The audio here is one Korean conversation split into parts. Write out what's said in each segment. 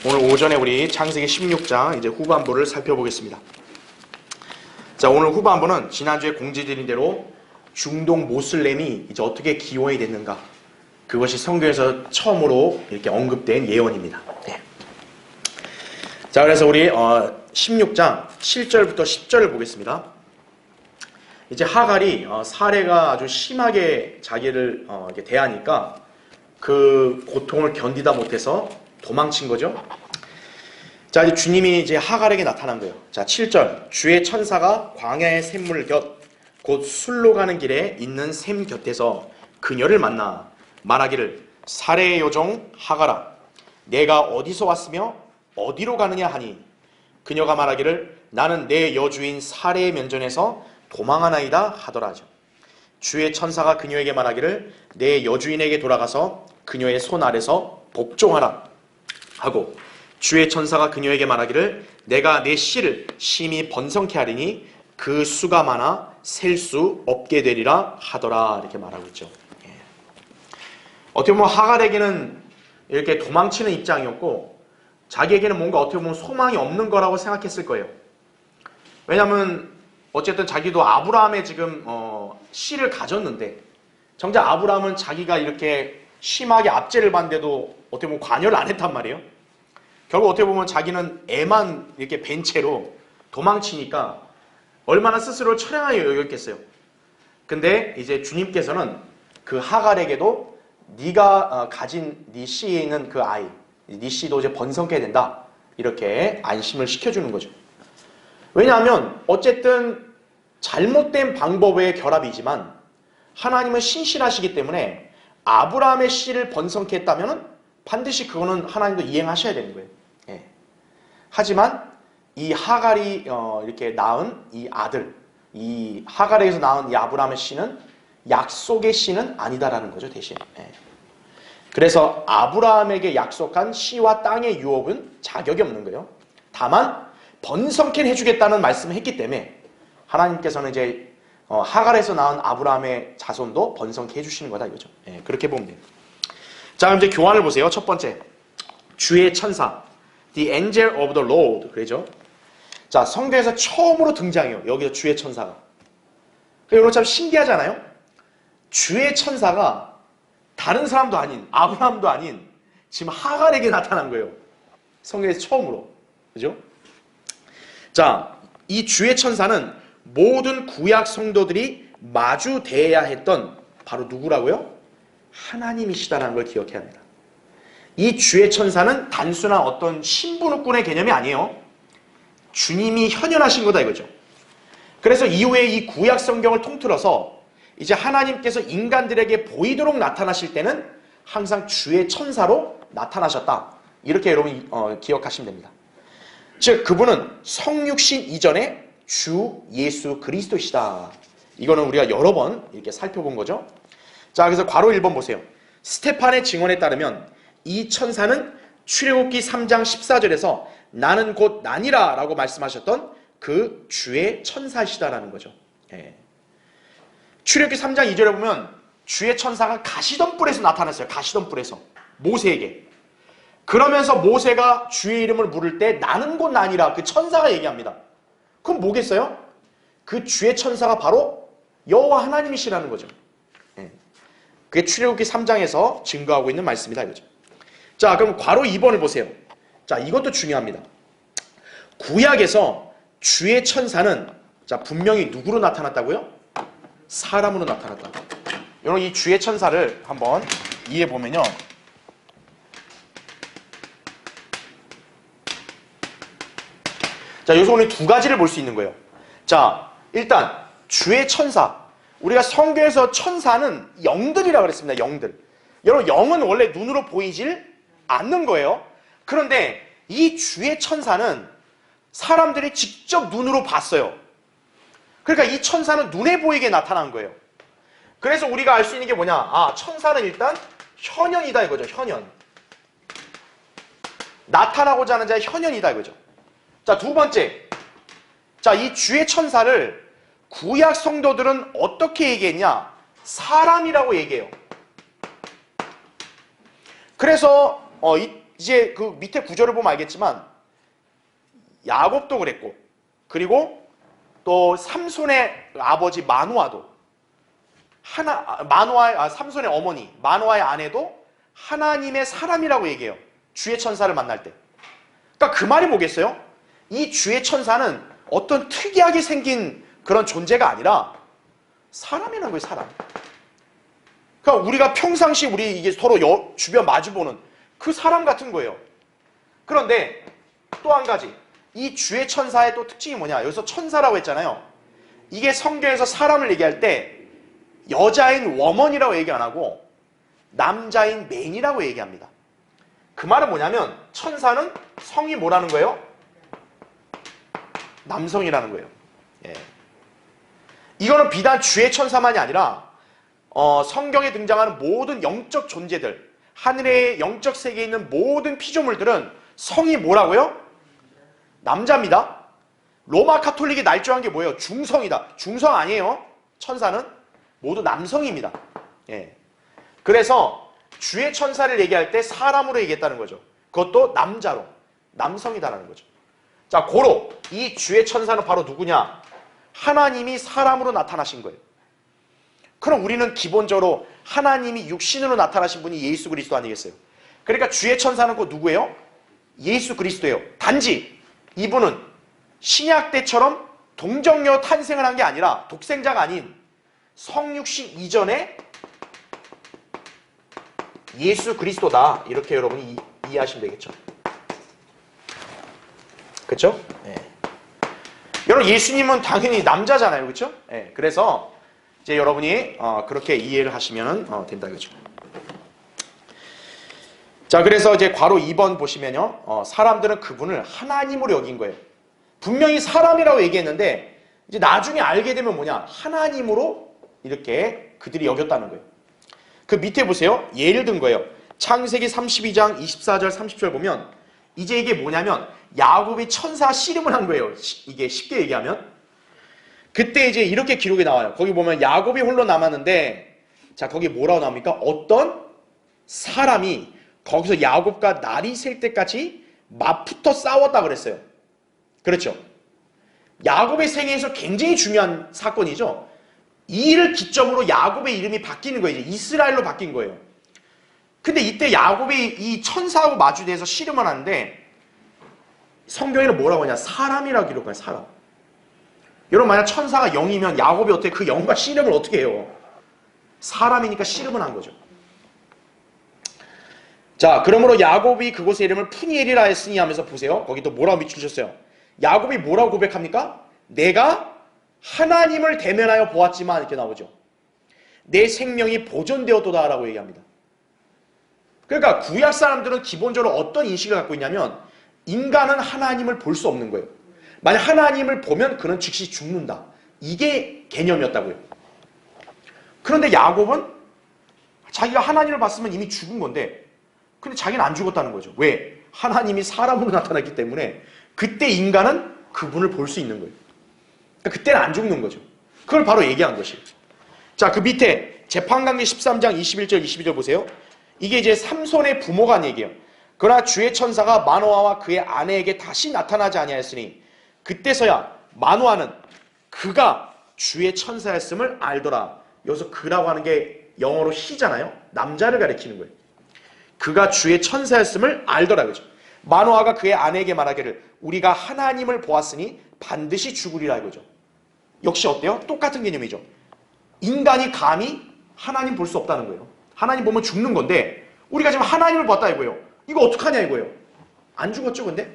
오늘 오전에 우리 창세기 16장 이제 후반부를 살펴보겠습니다. 자, 오늘 후반부는 지난주에 공지드린 대로 중동 모슬렘이 이제 어떻게 기원이 됐는가, 그것이 성경에서 처음으로 이렇게 언급된 예언입니다. 네. 자, 그래서 우리 16장 7절부터 10절을 보겠습니다. 이제 하갈이 사례가 아주 심하게 자기를 이렇게 대하니까 그 고통을 견디다 못해서 도망친 거죠. 자, 이제 주님이 이제 하갈에게 나타난 거예요. 자, 7절. 주의 천사가 광야의 샘물 곁 곧 술로 가는 길에 있는 샘 곁에서 그녀를 만나 말하기를, 사례의 여종 하갈아, 내가 어디서 왔으며 어디로 가느냐 하니, 그녀가 말하기를, 나는 내 여주인 사례의 면전에서 도망하나이다 하더라죠. 주의 천사가 그녀에게 말하기를, 내 여주인에게 돌아가서 그녀의 손 아래서 복종하라 하고, 주의 천사가 그녀에게 말하기를, 내가 내 씨를 심히 번성케 하리니 그 수가 많아 셀 수 없게 되리라 하더라, 이렇게 말하고 있죠. 예. 어떻게 보면 하갈에게는 이렇게 도망치는 입장이었고, 자기에게는 뭔가 어떻게 보면 소망이 없는 거라고 생각했을 거예요. 왜냐하면 어쨌든 자기도 아브라함의 지금 씨를 가졌는데, 정작 아브라함은 자기가 이렇게 심하게 압제를 받는데도 어떻게 보면 관여를 안 했단 말이에요. 결국 어떻게 보면 자기는 애만 이렇게 벤 채로 도망치니까 얼마나 스스로를 처량하게 여겼겠어요. 근데 이제 주님께서는 그 하갈에게도 네가 가진 네 씨에 있는 그 아이, 네 씨도 이제 번성케 된다, 이렇게 안심을 시켜주는 거죠. 왜냐하면 어쨌든 잘못된 방법의 결합이지만 하나님은 신실하시기 때문에 아브라함의 씨를 번성케 했다면 반드시 그거는 하나님도 이행하셔야 되는 거예요. 예. 하지만 이 하갈이 이렇게 낳은 이 아들, 이 하갈에게서 낳은 이 아브라함의 씨는 약속의 씨는 아니다라는 거죠, 대신. 예. 그래서 아브라함에게 약속한 씨와 땅의 유업은 자격이 없는 거예요. 다만 번성케 해주겠다는 말씀을 했기 때문에 하나님께서는 이제 하갈에서 낳은 아브라함의 자손도 번성케 해주시는 거다, 이거죠. 예, 그렇게 보면 돼요. 자, 그럼 이제 교환을 보세요. 첫 번째, 주의 천사, the angel of the Lord, 그러죠. 자, 성경에서 처음으로 등장해요, 여기서 주의 천사가. 여러분 참 신기하잖아요. 주의 천사가 다른 사람도 아닌, 아브라함도 아닌 지금 하갈에게 나타난 거예요, 성경에서 처음으로. 그죠? 자, 이 주의 천사는 모든 구약 성도들이 마주 대해야 했던 바로 누구라고요? 하나님이시다라는 걸 기억해야 합니다. 이 주의 천사는 단순한 어떤 신분의 개념이 아니에요. 주님이 현현하신 거다, 이거죠. 그래서 이후에 이 구약 성경을 통틀어서 이제 하나님께서 인간들에게 보이도록 나타나실 때는 항상 주의 천사로 나타나셨다, 이렇게 여러분 기억하시면 됩니다. 즉 그분은 성육신 이전에 주 예수 그리스도시다. 이거는 우리가 여러 번 이렇게 살펴본 거죠. 자, 그래서 괄호 1번 보세요. 스테판의 증언에 따르면 이 천사는 출애굽기 3장 14절에서 나는 곧 나니라 라고 말씀하셨던 그 주의 천사시다라는 거죠. 예. 출애굽기 3장 2절에 보면 주의 천사가 가시던 뿔에서 나타났어요. 가시던 뿔에서 모세에게. 그러면서 모세가 주의 이름을 부를 때 나는 곧 나니라, 그 천사가 얘기합니다. 그럼 뭐겠어요? 그 주의 천사가 바로 여호와 하나님이시라는 거죠. 예. 그게 출애굽기 3장에서 증거하고 있는 말씀이다, 이거죠. 자, 그럼 괄호 2번을 보세요. 자, 이것도 중요합니다. 구약에서 주의 천사는 자 분명히 누구로 나타났다고요? 사람으로 나타났다. 여러분 이 주의 천사를 한번 이해해 보면요, 자, 여기서 오늘 두 가지를 볼 수 있는 거예요. 자, 일단 주의 천사, 우리가 성경에서 천사는 영들이라고 그랬습니다. 영들. 여러분 영은 원래 눈으로 보이질 않는 거예요. 그런데 이 주의 천사는 사람들이 직접 눈으로 봤어요. 그러니까 이 천사는 눈에 보이게 나타난 거예요. 그래서 우리가 알 수 있는 게 뭐냐, 아, 천사는 일단 현현이다, 이거죠. 현현. 나타나고자 하는 자의 현현이다, 이거죠. 자, 두 번째, 자, 이 주의 천사를 구약 성도들은 어떻게 얘기했냐, 사람이라고 얘기해요. 그래서 이 이제 그 밑에 구절을 보면 알겠지만 야곱도 그랬고, 그리고 또 삼손의 아버지 마누아도 삼손의 어머니 마누아의 아내도 하나님의 사람이라고 얘기해요. 주의 천사를 만날 때. 그러니까 그 말이 뭐겠어요? 이 주의 천사는 어떤 특이하게 생긴 그런 존재가 아니라 사람이라는 거예요, 사람. 그러니까 우리가 평상시 우리 이게 서로 주변 마주보는 그 사람 같은 거예요. 그런데 또 한 가지, 이 주의 천사의 또 특징이 뭐냐? 여기서 천사라고 했잖아요. 이게 성경에서 사람을 얘기할 때 여자인 워먼이라고 얘기 안 하고 남자인 맨이라고 얘기합니다. 그 말은 뭐냐면 천사는 성이 뭐라는 거예요? 남성이라는 거예요. 예. 이거는 비단 주의 천사만이 아니라 성경에 등장하는 모든 영적 존재들, 하늘의 영적 세계에 있는 모든 피조물들은 성이 뭐라고요? 남자입니다. 로마 카톨릭이 날조한 게 뭐예요? 중성이다. 중성 아니에요. 천사는 모두 남성입니다. 예. 그래서 주의 천사를 얘기할 때 사람으로 얘기했다는 거죠. 그것도 남자로, 남성이다라는 거죠. 자, 고로 이 주의 천사는 바로 누구냐? 하나님이 사람으로 나타나신 거예요. 그럼 우리는 기본적으로 하나님이 육신으로 나타나신 분이 예수 그리스도 아니겠어요? 그러니까 주의 천사는 그 누구예요? 예수 그리스도예요. 단지 이분은 신약 때처럼 동정녀 탄생을 한 게 아니라 독생자가 아닌 성육신 이전에 예수 그리스도다. 이렇게 여러분이 이해하시면 되겠죠. 그렇죠? 네. 여러분 예수님은 당연히 남자잖아요. 그렇죠? 네. 그래서 이제 여러분이 그렇게 이해를 하시면 된다. 그죠? 자, 그래서 이제 괄호 2번 보시면요. 사람들은 그분을 하나님으로 여긴 거예요. 분명히 사람이라고 얘기했는데 이제 나중에 알게 되면 뭐냐? 하나님으로 이렇게 그들이 여겼다는 거예요. 그 밑에 보세요. 예를 든 거예요. 창세기 32장 24절 30절 보면 이제 이게 뭐냐면 야곱이 천사 씨름을 한 거예요. 이게 쉽게 얘기하면. 그때 이제 이렇게 기록이 나와요. 거기 보면 야곱이 홀로 남았는데 자, 거기 뭐라고 나옵니까? 어떤 사람이 거기서 야곱과 날이 셀 때까지 맞붙어 싸웠다 그랬어요. 그렇죠? 야곱의 생애에서 굉장히 중요한 사건이죠. 이 일을 기점으로 야곱의 이름이 바뀌는 거예요. 이제 이스라엘로 바뀐 거예요. 근데 이때 야곱이 이 천사하고 마주대해서 씨름을 하는데 성경에는 뭐라고 하냐? 사람이라고 기록해요. 사람. 여러분 만약 천사가 영이면 야곱이 어떻게 그 영과 씨름을 어떻게 해요? 사람이니까 씨름을 한 거죠. 자, 그러므로 야곱이 그곳의 이름을 푸니엘이라 했으니 하면서 보세요. 거기 또 뭐라고 밑주셨어요? 야곱이 뭐라고 고백합니까? 내가 하나님을 대면하여 보았지만 이렇게 나오죠. 내 생명이 보존되었도다 라고 얘기합니다. 그러니까 구약 사람들은 기본적으로 어떤 인식을 갖고 있냐면 인간은 하나님을 볼 수 없는 거예요. 만약 하나님을 보면 그는 즉시 죽는다. 이게 개념이었다고요. 그런데 야곱은 자기가 하나님을 봤으면 이미 죽은 건데 근데 자기는 안 죽었다는 거죠. 왜? 하나님이 사람으로 나타났기 때문에 그때 인간은 그분을 볼 수 있는 거예요. 그러니까 그때는 안 죽는 거죠. 그걸 바로 얘기한 것이에요. 자, 그 밑에 재판관계 13장 21절 22절 보세요. 이게 이제 삼손의 부모가 한 얘기예요. 그러나 주의 천사가 마노아와 그의 아내에게 다시 나타나지 아니하였으니 그때서야 마노아는 그가 주의 천사였음을 알더라. 여기서 그라고 하는 게 영어로 he잖아요. 남자를 가리키는 거예요. 그가 주의 천사였음을 알더라. 그죠? 마노아가 그의 아내에게 말하기를 우리가 하나님을 보았으니 반드시 죽으리라 이거죠. 역시 어때요? 똑같은 개념이죠. 인간이 감히 하나님 볼 수 없다는 거예요. 하나님 보면 죽는 건데 우리가 지금 하나님을 봤다 이거예요. 이거 어떡하냐 이거예요. 안 죽었죠 근데?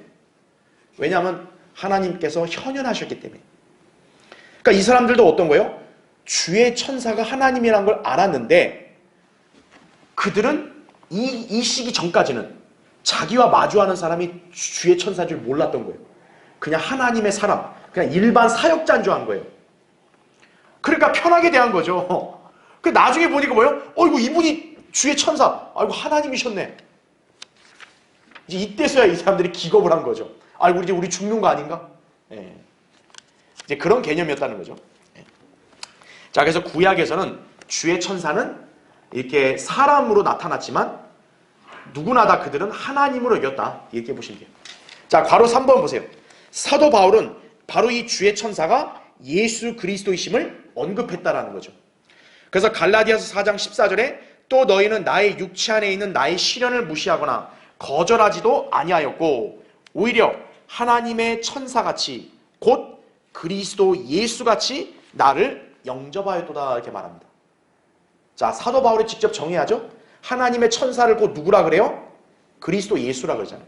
왜냐하면 하나님께서 현현하셨기 때문에. 그러니까 이 사람들도 어떤 거예요? 주의 천사가 하나님이라는 걸 알았는데 그들은 이 시기 전까지는 자기와 마주하는 사람이 주의 천사인 줄 몰랐던 거예요. 그냥 하나님의 사람, 그냥 일반 사역자인 줄 안 거예요. 그러니까 편하게 대한 거죠. 그 나중에 보니까 뭐예요? 어이구 이분이 주의 천사, 아이고 하나님이셨네. 이제 이때서야 이 사람들이 기겁을 한 거죠. 아이고 이제 우리 죽는 거 아닌가? 예. 이제 그런 개념이었다는 거죠. 예. 자, 그래서 구약에서는 주의 천사는 이렇게 사람으로 나타났지만 누구나 다 그들은 하나님으로 이겼다. 이렇게 보시면 돼요. 자, 괄호 3번 보세요. 사도 바울은 바로 이 주의 천사가 예수 그리스도이심을 언급했다라는 거죠. 그래서 갈라디아서 4장 14절에 또 너희는 나의 육체 안에 있는 나의 시련을 무시하거나 거절하지도 아니하였고 오히려 하나님의 천사같이 곧 그리스도 예수같이 나를 영접하였도다 이렇게 말합니다. 자, 사도 바울이 직접 정의하죠. 하나님의 천사를 곧 누구라 그래요? 그리스도 예수라 그러잖아요.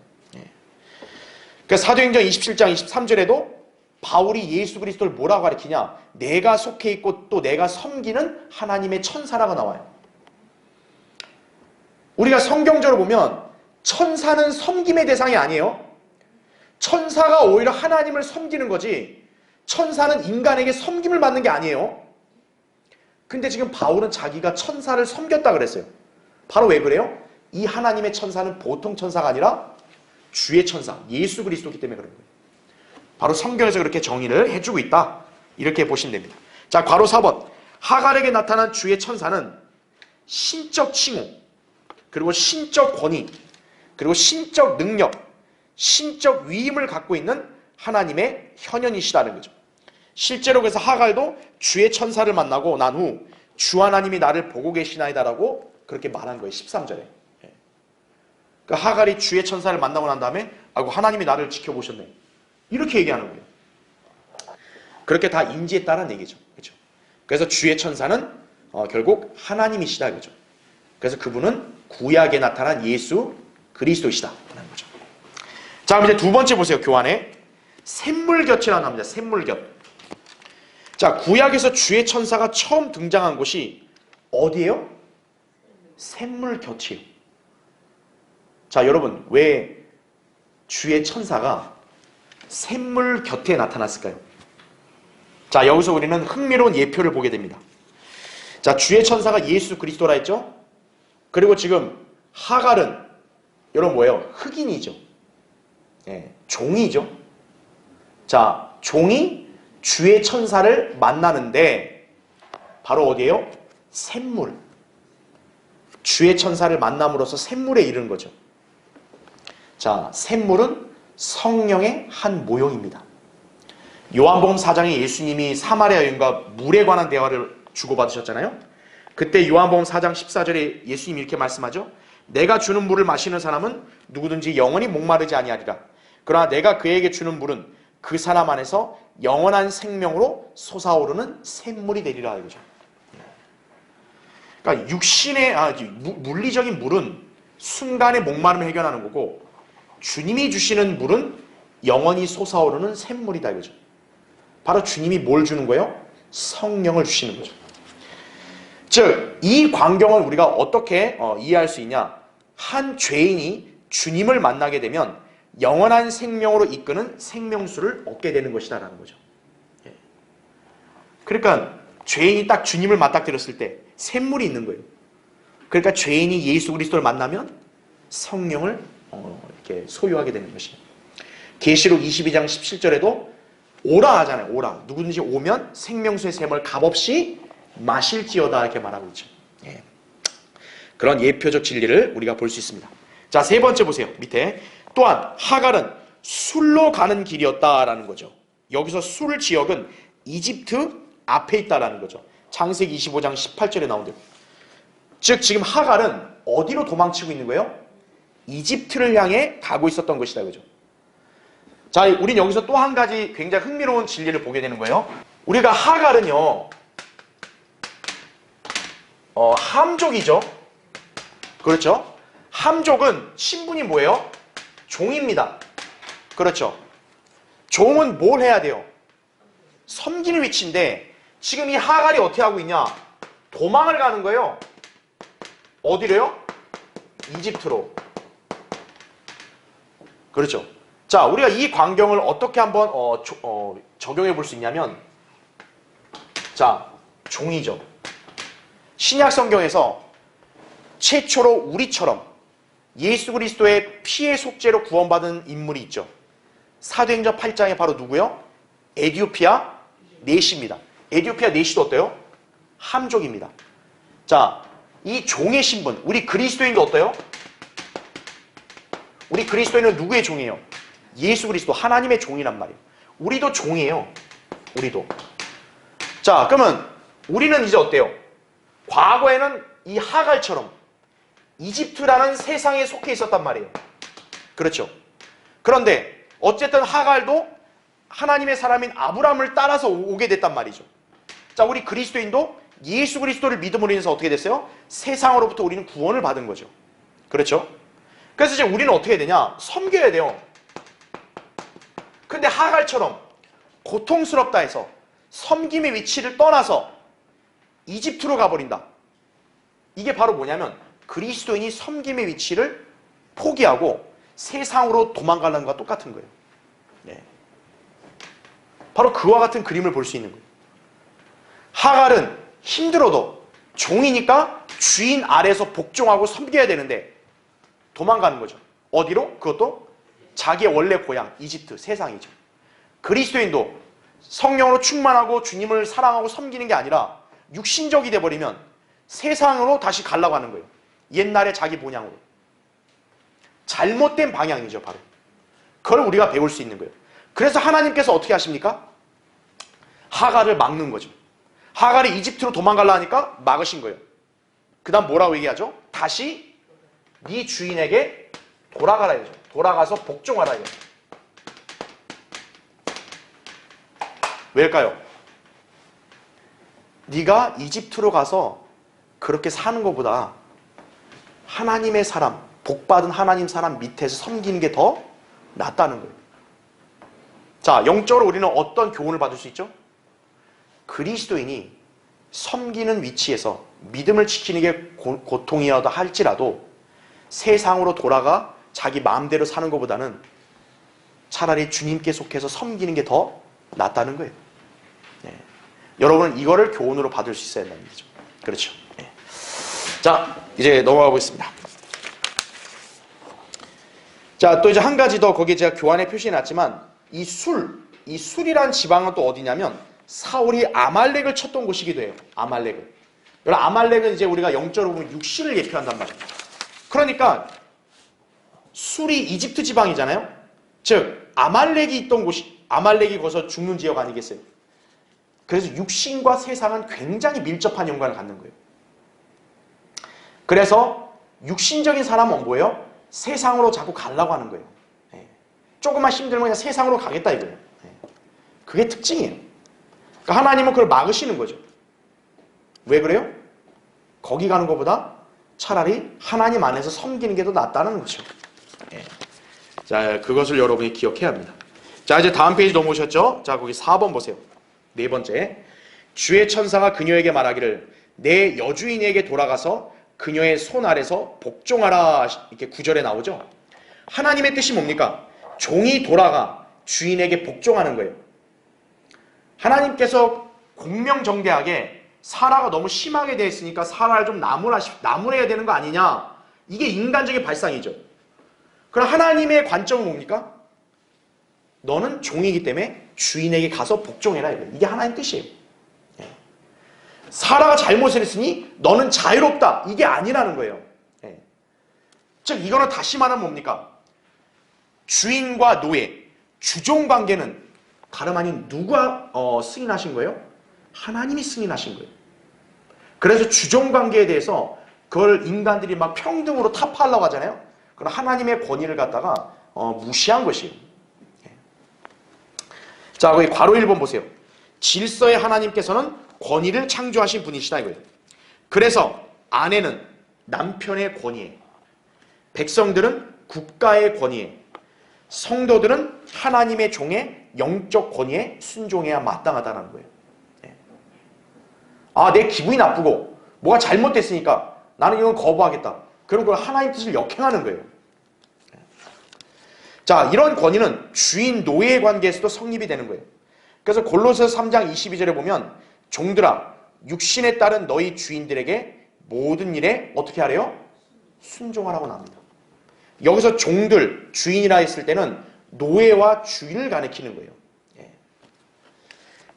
그래서 사도행전 27장 23절에도 바울이 예수 그리스도를 뭐라고 가리키냐? 내가 속해 있고 또 내가 섬기는 하나님의 천사라고 나와요. 우리가 성경적으로 보면 천사는 섬김의 대상이 아니에요. 천사가 오히려 하나님을 섬기는 거지 천사는 인간에게 섬김을 받는 게 아니에요. 근데 지금 바울은 자기가 천사를 섬겼다 그랬어요. 바로 왜 그래요? 이 하나님의 천사는 보통 천사가 아니라 주의 천사, 예수 그리스도이기 때문에 그런 거예요. 바로 성경에서 그렇게 정의를 해주고 있다. 이렇게 보시면 됩니다. 자, 괄호 4번. 하갈에게 나타난 주의 천사는 신적 칭호, 그리고 신적 권위, 그리고 신적 능력, 신적 위임을 갖고 있는 하나님의 현현이시다는 거죠. 실제로 그래서 하갈도 주의 천사를 만나고 난 후 주 하나님이 나를 보고 계시나이다라고 그렇게 말한 거예요. 13절에. 그러니까 하갈이 주의 천사를 만나고 난 다음에 아이고 하나님이 나를 지켜보셨네. 이렇게 얘기하는 거예요. 그렇게 다 인지했다는 얘기죠. 그렇죠? 그래서 주의 천사는 결국 하나님이시다 이거죠. 그래서 그분은 구약에 나타난 예수 그리스도이시다 라는 거죠. 자, 그럼 이제 두 번째 보세요. 교환에 샘물곁이라는 합니다. 샘물곁. 자, 구약에서 주의 천사가 처음 등장한 곳이 어디예요? 샘물곁이에요. 자, 여러분 왜 주의 천사가 샘물 곁에 나타났을까요? 자, 여기서 우리는 흥미로운 예표를 보게 됩니다. 자, 주의 천사가 예수 그리스도라 했죠? 그리고 지금 하갈은 여러분 뭐예요? 흑인이죠. 종이죠. 자, 종이 주의 천사를 만나는데 바로 어디예요? 샘물. 주의 천사를 만남으로써 샘물에 이르는 거죠. 자, 샘물은 성령의 한 모형입니다. 요한복음 4장에 예수님이 사마리아 여인과 물에 관한 대화를 주고받으셨잖아요. 그때 요한복음 4장 14절에 예수님이 이렇게 말씀하죠. 내가 주는 물을 마시는 사람은 누구든지 영원히 목마르지 아니하리라. 그러나 내가 그에게 주는 물은 그 사람 안에서 영원한 생명으로 솟아오르는 샘물이 되리라 이거죠. 그러니까 육신의 물리적인 물은 순간의 목마름을 해결하는 거고 주님이 주시는 물은 영원히 솟아오르는 샘물이다 이거죠. 바로 주님이 뭘 주는 거예요? 성령을 주시는 거죠. 즉, 이 광경을 우리가 어떻게 이해할 수 있냐? 한 죄인이 주님을 만나게 되면 영원한 생명으로 이끄는 생명수를 얻게 되는 것이다라는 거죠. 그러니까 죄인이 딱 주님을 맞닥뜨렸을 때 샘물이 있는 거예요. 그러니까 죄인이 예수 그리스도를 만나면 성령을 이렇게 소유하게 되는 것이에요. 계시록 22장 17절에도 오라 하잖아요. 오라. 누구든지 오면 생명수의 샘을 값없이 마실지어다 이렇게 말하고 있죠. 그런 예표적 진리를 우리가 볼 수 있습니다. 자, 세 번째 보세요. 밑에. 또한 하갈은 술로 가는 길이었다라는 거죠. 여기서 술 지역은 이집트 앞에 있다라는 거죠. 창세기 25장 18절에 나온대요. 즉 지금 하갈은 어디로 도망치고 있는 거예요? 이집트를 향해 가고 있었던 것이다. 그죠? 자, 우린 여기서 또 한 가지 굉장히 흥미로운 진리를 보게 되는 거예요. 우리가 하갈은요, 함족이죠. 그렇죠? 함족은 신분이 뭐예요? 종입니다. 그렇죠? 종은 뭘 해야 돼요? 섬기는 위치인데 지금 이 하갈이 어떻게 하고 있냐? 도망을 가는 거예요. 어디로요? 이집트로. 그렇죠? 자, 우리가 이 광경을 어떻게 한번 적용해 볼 수 있냐면, 자, 종이죠. 신약 성경에서 최초로 우리처럼 예수 그리스도의 피의 속죄로 구원받은 인물이 있죠. 사도행전 8장에 바로 누구요? 에디오피아 내시입니다. 에디오피아 내시도 어때요? 함족입니다. 자, 이 종의 신분, 우리 그리스도인도 어때요? 우리 그리스도인은 누구의 종이에요? 예수 그리스도 하나님의 종이란 말이에요. 우리도 종이에요. 우리도. 자, 그러면 우리는 이제 어때요? 과거에는 이 하갈처럼 이집트라는 세상에 속해 있었단 말이에요. 그렇죠? 그런데 어쨌든 하갈도 하나님의 사람인 아브라함을 따라서 오게 됐단 말이죠. 자, 우리 그리스도인도 예수 그리스도를 믿음으로 인해서 어떻게 됐어요? 세상으로부터 우리는 구원을 받은 거죠. 그렇죠? 그래서 이제 우리는 어떻게 되냐? 섬겨야 돼요. 근데 하갈처럼 고통스럽다 해서 섬김의 위치를 떠나서 이집트로 가버린다. 이게 바로 뭐냐면 그리스도인이 섬김의 위치를 포기하고 세상으로 도망가는 것과 똑같은 거예요. 네. 바로 그와 같은 그림을 볼 수 있는 거예요. 하갈은 힘들어도 종이니까 주인 아래에서 복종하고 섬겨야 되는데 도망가는 거죠. 어디로? 그것도 자기의 원래 고향 이집트, 세상이죠. 그리스도인도 성령으로 충만하고 주님을 사랑하고 섬기는 게 아니라 육신적이 돼버리면 세상으로 다시 가려고 하는 거예요. 옛날에 자기 본향으로. 잘못된 방향이죠, 바로. 그걸 우리가 배울 수 있는 거예요. 그래서 하나님께서 어떻게 하십니까? 하갈을 막는 거죠. 하갈이 이집트로 도망가려 하니까 막으신 거예요. 그 다음 뭐라고 얘기하죠? 다시 네 주인에게 돌아가라 해야죠. 돌아가서 복종하라 해야죠. 왜일까요? 네가 이집트로 가서 그렇게 사는 것보다 하나님의 사람, 복받은 하나님 사람 밑에서 섬기는 게 더 낫다는 거예요. 자, 영적으로 우리는 어떤 교훈을 받을 수 있죠? 그리스도인이 섬기는 위치에서 믿음을 지키는 게 고통이어도 할지라도 세상으로 돌아가 자기 마음대로 사는 것보다는 차라리 주님께 속해서 섬기는 게 더 낫다는 거예요. 네. 여러분은 이거를 교훈으로 받을 수 있어야 한다는 거죠. 그렇죠. 네. 자, 이제 넘어가 보겠습니다. 자, 또 이제 한 가지 더 거기에 제가 교환에 표시해놨지만 이 술이란 지방은 또 어디냐면 사울이 아말렉을 쳤던 곳이기도 해요. 아말렉을. 여러분, 아말렉은 이제 우리가 영적으로 보면 육신을 예표한단 말이에요. 그러니까 술이 이집트 지방이잖아요. 즉 아말렉이 있던 곳이 아말렉이 거기서 죽는 지역 아니겠어요? 그래서 육신과 세상은 굉장히 밀접한 연관을 갖는 거예요. 그래서 육신적인 사람은 뭐예요? 세상으로 자꾸 가려고 하는 거예요. 네. 조금만 힘들면 그냥 세상으로 가겠다 이거예요. 네. 그게 특징이에요. 그러니까 하나님은 그걸 막으시는 거죠. 왜 그래요? 거기 가는 것보다 차라리 하나님 안에서 섬기는 게 더 낫다는 거죠. 네. 자, 그것을 여러분이 기억해야 합니다. 자, 이제 다음 페이지 넘어오셨죠? 자, 거기 4번 보세요. 네 번째. 주의 천사가 그녀에게 말하기를 내 여주인에게 돌아가서 그녀의 손 아래서 복종하라. 이렇게 9절에 나오죠. 하나님의 뜻이 뭡니까? 종이 돌아가 주인에게 복종하는 거예요. 하나님께서 공명정대하게 사라가 너무 심하게 되어 있으니까 사라를 좀 나무래야 되는 거 아니냐. 이게 인간적인 발상이죠. 그럼 하나님의 관점은 뭡니까? 너는 종이기 때문에 주인에게 가서 복종해라. 이게 하나님의 뜻이에요. 사라가 잘못을 했으니 너는 자유롭다. 이게 아니라는 거예요. 즉 이거는 다시 말하면 뭡니까? 주인과 노예, 주종관계는 다름 아닌 누가 승인하신 거예요? 하나님이 승인하신 거예요. 그래서 주종관계에 대해서 그걸 인간들이 막 평등으로 타파하려고 하잖아요. 그럼 하나님의 권위를 갖다가 무시한 것이에요. 자, 거기 괄호 1번 보세요. 질서의 하나님께서는 권위를 창조하신 분이시다 이거예요. 그래서 아내는 남편의 권위에, 백성들은 국가의 권위에, 성도들은 하나님의 종의 영적 권위에 순종해야 마땅하다는 거예요. 아, 내 기분이 나쁘고 뭐가 잘못됐으니까 나는 이건 거부하겠다. 그럼 그걸 하나님 뜻을 역행하는 거예요. 자, 이런 권위는 주인 노예 관계에서도 성립이 되는 거예요. 그래서 골로새서 3장 22절에 보면 종들아 육신에 따른 너희 주인들에게 모든 일에 어떻게 하래요? 순종하라고 나옵니다. 여기서 종들, 주인이라 했을 때는 노예와 주인을 가리키는 거예요.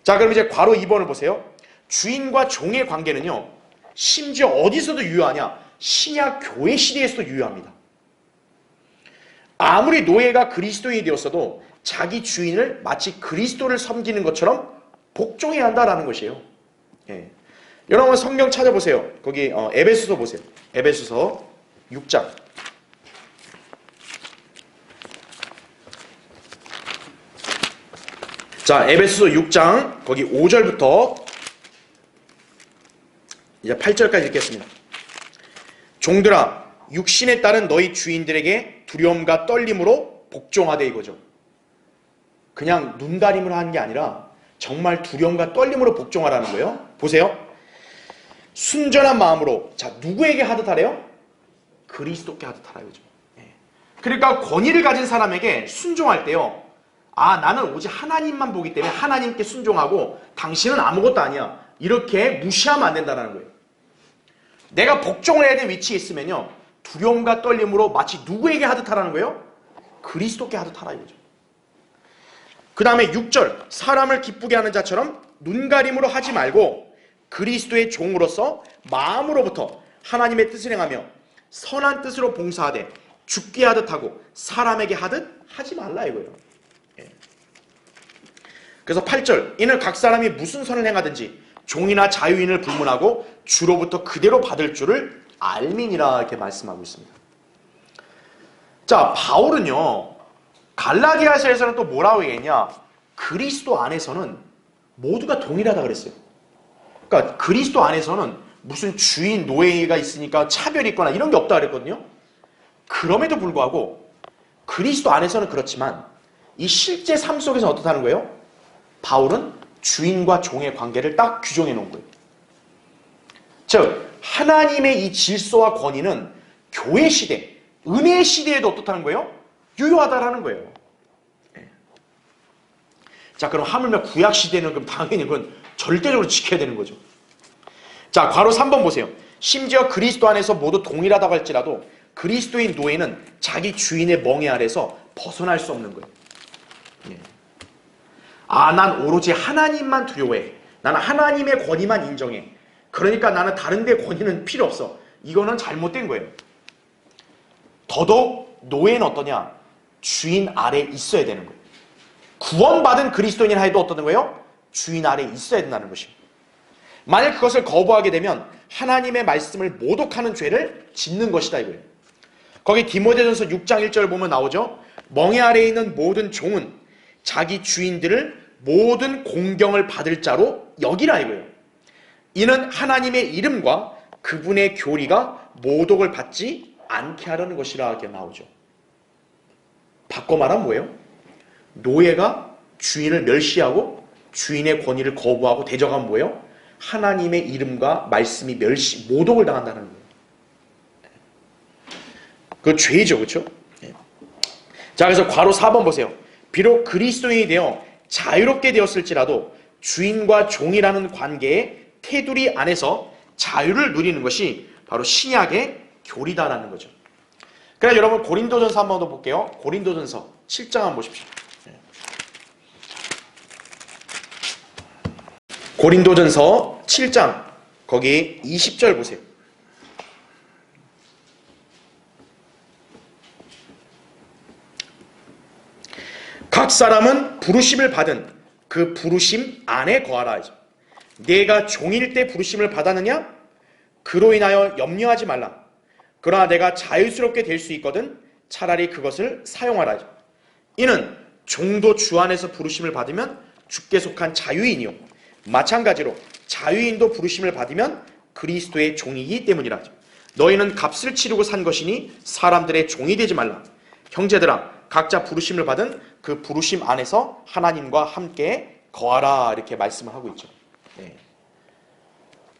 자, 그럼 이제 괄호 2번을 보세요. 주인과 종의 관계는요, 심지어 어디서도 유효하냐? 신약 교회 시대에서도 유효합니다. 아무리 노예가 그리스도인이 되었어도 자기 주인을 마치 그리스도를 섬기는 것처럼 복종해야 한다라는 것이에요. 예. 여러분 성경 찾아보세요. 거기 에베소서 보세요. 에베소서 6장. 자, 에베소서 6장 거기 5절부터 이제 8절까지 읽겠습니다. 종들아, 육신에 따른 너희 주인들에게 두려움과 떨림으로 복종하되, 이거죠. 그냥 눈가림으로 하는 게 아니라 정말 두려움과 떨림으로 복종하라는 거예요. 보세요. 순전한 마음으로, 자, 누구에게 하듯 하래요? 그리스도께 하듯 하라, 이거죠. 그러니까 권위를 가진 사람에게 순종할 때요, 아, 나는 오직 하나님만 보기 때문에 하나님께 순종하고 당신은 아무것도 아니야, 이렇게 무시하면 안 된다는 거예요. 내가 복종을 해야 될 위치에 있으면요, 두려움과 떨림으로 마치 누구에게 하듯 하라는 거예요? 그리스도께 하듯 하라, 이거죠. 그 다음에 6절, 사람을 기쁘게 하는 자처럼 눈가림으로 하지 말고 그리스도의 종으로서 마음으로부터 하나님의 뜻을 행하며 선한 뜻으로 봉사하되 죽게 하듯 하고 사람에게 하듯 하지 말라, 이거예요. 그래서 8절, 이는 각 사람이 무슨 선을 행하든지 종이나 자유인을 불문하고 주로부터 그대로 받을 줄을 알미니라, 이렇게 말씀하고 있습니다. 자, 바울은요, 갈라디아서에서는 또 뭐라고 얘기했냐? 그리스도 안에서는 모두가 동일하다 그랬어요. 그러니까 그리스도 안에서는 무슨 주인, 노예가 있으니까 차별이 있거나 이런 게 없다 그랬거든요. 그럼에도 불구하고 그리스도 안에서는 그렇지만 이 실제 삶 속에서 어떻다는 거예요? 바울은 주인과 종의 관계를 딱 규정해 놓은 거예요. 즉, 하나님의 이 질서와 권위는 교회 시대, 은혜 시대에도 어떻다는 거예요? 유효하다라는 거예요. 자, 그럼 하물며 구약 시대는 그럼 당연히 그건 절대적으로 지켜야 되는 거죠. 자, 괄호 3번 보세요. 심지어 그리스도 안에서 모두 동일하다고 할지라도 그리스도인 노예는 자기 주인의 멍에 아래서 벗어날 수 없는 거예요. 아, 난 오로지 하나님만 두려워해. 나는 하나님의 권위만 인정해. 그러니까 나는 다른 데 권위는 필요 없어. 이거는 잘못된 거예요. 더더욱 노예는 어떠냐? 주인 아래 있어야 되는 거예요. 구원받은 그리스도인이라 해도 어떤 거예요? 주인 아래 있어야 된다는 것입니다. 만약 그것을 거부하게 되면 하나님의 말씀을 모독하는 죄를 짓는 것이다, 이거예요. 거기 디모데전서 6장 1절 보면 나오죠. 멍에 아래에 있는 모든 종은 자기 주인들을 모든 공경을 받을 자로 여기라, 이거예요. 이는 하나님의 이름과 그분의 교리가 모독을 받지 않게 하려는 것이라 이렇게 나오죠. 바꿔 말하면 뭐예요? 노예가 주인을 멸시하고 주인의 권위를 거부하고 대적하면 뭐예요? 하나님의 이름과 말씀이 모독을 당한다는 거예요. 그건 죄죠, 그렇죠? 자, 그래서 괄호 4번 보세요. 비록 그리스도인이 되어 자유롭게 되었을지라도 주인과 종이라는 관계의 테두리 안에서 자유를 누리는 것이 바로 신약의 교리다라는 거죠. 그래서 여러분 고린도전서 한번 더 볼게요. 고린도전서 7장 한번 보십시오. 고린도전서 7장 거기 20절 보세요. 각 사람은 부르심을 받은 그 부르심 안에 거하라. 내가 종일 때 부르심을 받았느냐? 그로 인하여 염려하지 말라. 그러나 내가 자유스럽게 될 수 있거든 차라리 그것을 사용하라. 이는 종도 주 안에서 부르심을 받으면 주께 속한 자유인이요 마찬가지로 자유인도 부르심을 받으면 그리스도의 종이기 때문이라. 너희는 값을 치르고 산 것이니 사람들의 종이 되지 말라. 형제들아, 각자 부르심을 받은 그 부르심 안에서 하나님과 함께 거하라, 이렇게 말씀을 하고 있죠.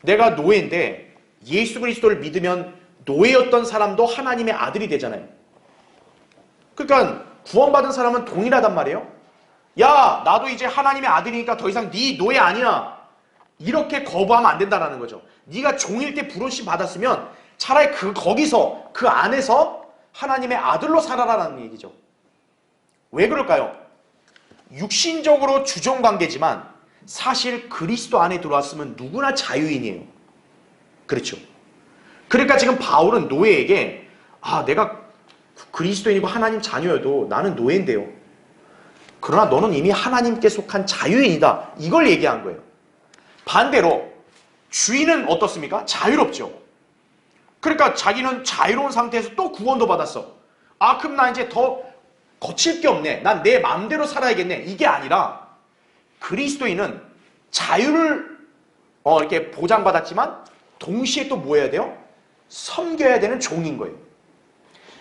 내가 노예인데 예수 그리스도를 믿으면 노예였던 사람도 하나님의 아들이 되잖아요. 그러니까 구원받은 사람은 동일하단 말이에요. 야, 나도 이제 하나님의 아들이니까 더 이상 네 노예 아니야, 이렇게 거부하면 안 된다는 거죠. 네가 종일 때 부르심 받았으면 차라리 거기서 그 안에서 하나님의 아들로 살아라라는 얘기죠. 왜 그럴까요? 육신적으로 주종관계지만 사실 그리스도 안에 들어왔으면 누구나 자유인이에요. 그렇죠? 그러니까 지금 바울은 노예에게 내가 그리스도인이고 하나님 자녀여도 나는 노예인데요. 그러나 너는 이미 하나님께 속한 자유인이다. 이걸 얘기한 거예요. 반대로 주인은 어떻습니까? 자유롭죠. 그러니까 자기는 자유로운 상태에서 또 구원도 받았어. 아, 그럼 나 이제 더 거칠 게 없네. 난 내 마음대로 살아야겠네. 이게 아니라 그리스도인은 자유를 이렇게 보장받았지만 동시에 또 뭐 해야 돼요? 섬겨야 되는 종인 거예요.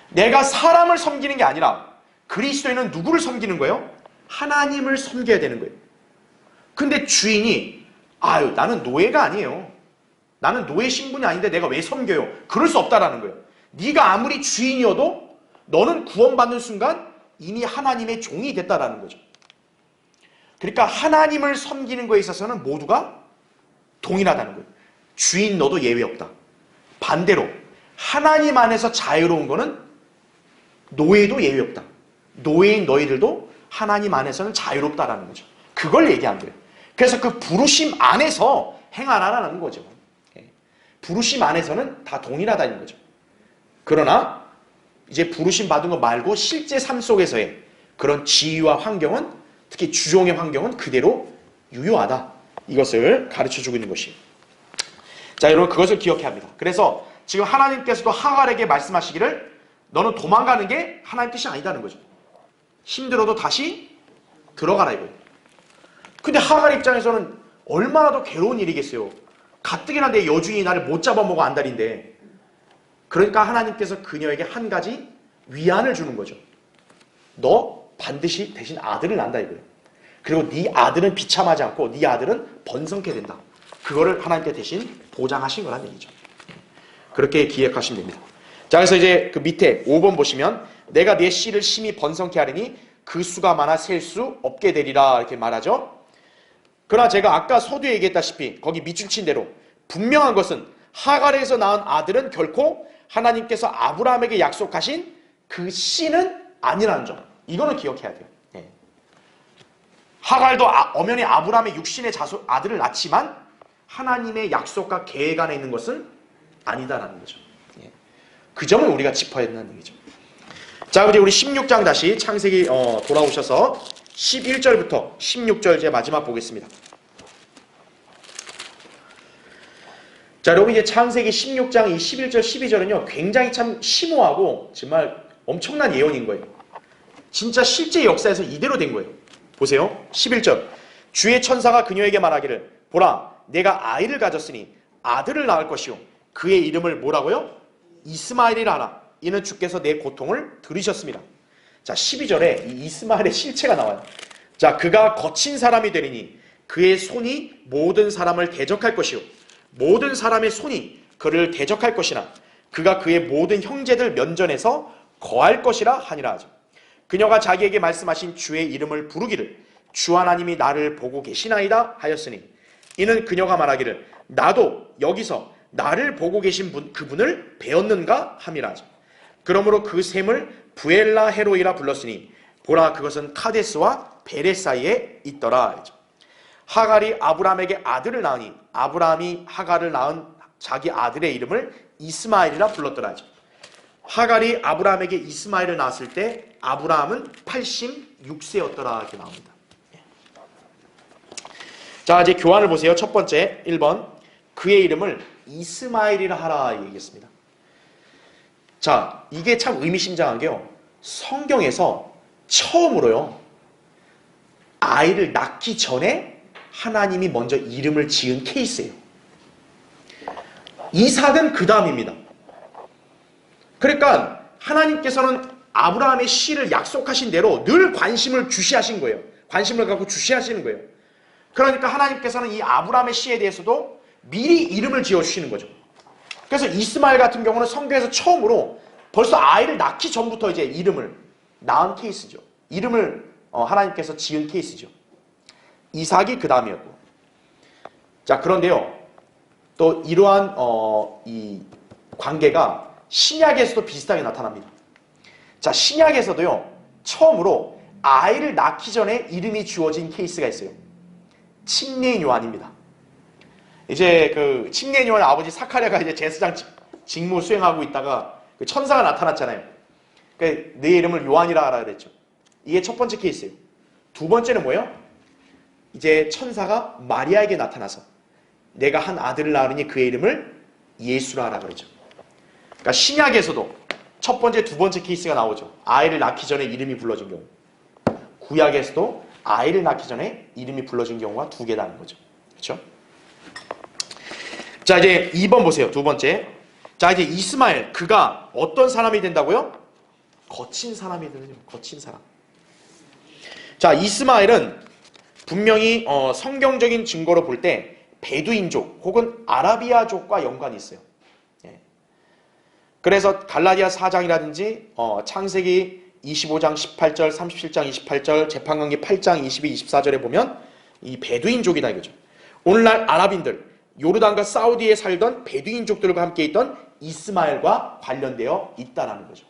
내가 사람을 섬기는 게 아니라 그리스도인은 누구를 섬기는 거예요? 하나님을 섬겨야 되는 거예요. 근데 주인이 아유 나는 노예가 아니에요. 나는 노예 신분이 아닌데 내가 왜 섬겨요? 그럴 수 없다라는 거예요. 네가 아무리 주인이어도 너는 구원받는 순간 이미 하나님의 종이 됐다라는 거죠. 그러니까 하나님을 섬기는 거에 있어서는 모두가 동일하다는 거예요. 주인 너도 예외 없다. 반대로 하나님 안에서 자유로운 거는 노예도 예외 없다. 노예인 너희들도 하나님 안에서는 자유롭다라는 거죠. 그걸 얘기한 거예요. 그래서 그 부르심 안에서 행하라라는 거죠. 부르심 안에서는 다 동일하다는 거죠. 그러나 이제 부르심 받은 거 말고 실제 삶 속에서의 그런 지위와 환경은, 특히 주종의 환경은 그대로 유효하다. 이것을 가르쳐주고 있는 것이에요. 자, 여러분 그것을 기억해야 합니다. 그래서 지금 하나님께서도 하갈에게 말씀하시기를 너는 도망가는 게 하나님 뜻이 아니다는 거죠. 힘들어도 다시 들어가라 이거예요. 근데 하갈 입장에서는 얼마나 더 괴로운 일이겠어요. 가뜩이나 내 여주인이 나를 못 잡아먹어 안달인데. 그러니까 하나님께서 그녀에게 한 가지 위안을 주는 거죠. 너 반드시 대신 아들을 낳는다 이거예요. 그리고 네 아들은 비참하지 않고 네 아들은 번성케 된다. 그거를 하나님께 대신 보장하신 거란 얘기죠. 그렇게 기억하시면 됩니다. 자, 그래서 이제 그 밑에 5번 보시면 내가 내 씨를 심히 번성케 하리니 그 수가 많아 셀 수 없게 되리라 이렇게 말하죠. 그러나 제가 아까 서두에 얘기했다시피 거기 밑줄 친 대로 분명한 것은 하갈에서 낳은 아들은 결코 하나님께서 아브라함에게 약속하신 그 씨는 아니라는 점. 이거는 기억해야 돼요. 네. 하갈도 엄연히 아브라함의 육신의 아들을 낳지만 하나님의 약속과 계획 안에 있는 것은 아니다라는 거죠. 예. 그 점을 우리가 짚어야 된다는 얘기죠. 자, 이제 우리 16장 다시 창세기 돌아오셔서 11절부터 16절 제 마지막 보겠습니다. 자, 여러분 이제 창세기 16장 이 11절 12절은요 굉장히 참 심오하고 정말 엄청난 예언인 거예요. 진짜 실제 역사에서 이대로 된 거예요. 보세요. 11절 주의 천사가 그녀에게 말하기를 보라 내가 아이를 가졌으니 아들을 낳을 것이요 그의 이름을 뭐라고요? 이스마엘이라 하라. 이는 주께서 내 고통을 들으셨습니다. 자, 12절에 이 이스마엘의 실체가 나와요. 자, 그가 거친 사람이 되리니 그의 손이 모든 사람을 대적할 것이요 모든 사람의 손이 그를 대적할 것이나 그가 그의 모든 형제들 면전에서 거할 것이라 하니라 하죠. 그녀가 자기에게 말씀하신 주의 이름을 부르기를 주 하나님이 나를 보고 계시나이다 하였으니 이는 그녀가 말하기를 나도 여기서 나를 보고 계신 그분을 배웠는가 함이라 하죠. 그러므로 그 샘을 부엘라 헤로이라 불렀으니 보라 그것은 카데스와 베레 사이에 있더라 하죠. 하갈이 아브라함에게 아들을 낳으니 아브라함이 하갈을 낳은 자기 아들의 이름을 이스마엘이라 불렀더라 하죠. 하갈이 아브라함에게 이스마엘을 낳았을 때 아브라함은 86세였더라 이렇게 나옵니다. 자, 이제 교환을 보세요. 첫 번째 1번 그의 이름을 이스마엘이라 하라 얘기했습니다. 자, 이게 참 의미심장한 게요. 성경에서 처음으로요. 아이를 낳기 전에 하나님이 먼저 이름을 지은 케이스예요. 이삭은 그 다음입니다. 그러니까 하나님께서는 아브라함의 씨를 약속하신 대로 늘 관심을 주시하신 거예요. 관심을 갖고 주시하시는 거예요. 그러니까 하나님께서는 이 아브라함의 씨에 대해서도 미리 이름을 지어주시는 거죠. 그래서 이스마엘 같은 경우는 성경에서 처음으로 벌써 아이를 낳기 전부터 이제 이름을 낳은 케이스죠. 이름을 하나님께서 지은 케이스죠. 이삭이 그 다음이었고. 자, 그런데요. 또 이러한 이 관계가 신약에서도 비슷하게 나타납니다. 자, 신약에서도요. 처음으로 아이를 낳기 전에 이름이 주어진 케이스가 있어요. 침례인 요한입니다. 이제 그 침례인 요한 아버지 사카랴가 이제 제사장 직무 수행하고 있다가 그 천사가 나타났잖아요. 그러니까 네 이름을 요한이라 하라 그랬죠. 이게 첫 번째 케이스예요. 두 번째는 뭐예요? 이제 천사가 마리아에게 나타나서 내가 한 아들을 낳으니 그의 이름을 예수라 하라 그러죠. 그러니까 신약에서도 첫 번째, 두 번째 케이스가 나오죠. 아이를 낳기 전에 이름이 불러진 경우. 구약에서도 아이를 낳기 전에 이름이 불러진 경우가 두 개라는 거죠. 그렇죠? 자, 이제 2번 보세요. 두 번째. 자, 이제 이스마엘, 그가 어떤 사람이 된다고요? 거친 사람이 되는 거예요. 거친 사람. 자, 이스마엘은 분명히 성경적인 증거로 볼 때 베두인족 혹은 아라비아족과 연관이 있어요. 예. 그래서 갈라디아 4장이라든지 창세기 25장 18절, 37장 28절, 재판관계 8장 22, 24절에 보면 이 베두인족이다 이거죠. 오늘날 아랍인들, 요르단과 사우디에 살던 베두인족들과 함께 있던 이스마엘과 관련되어 있다는 거죠.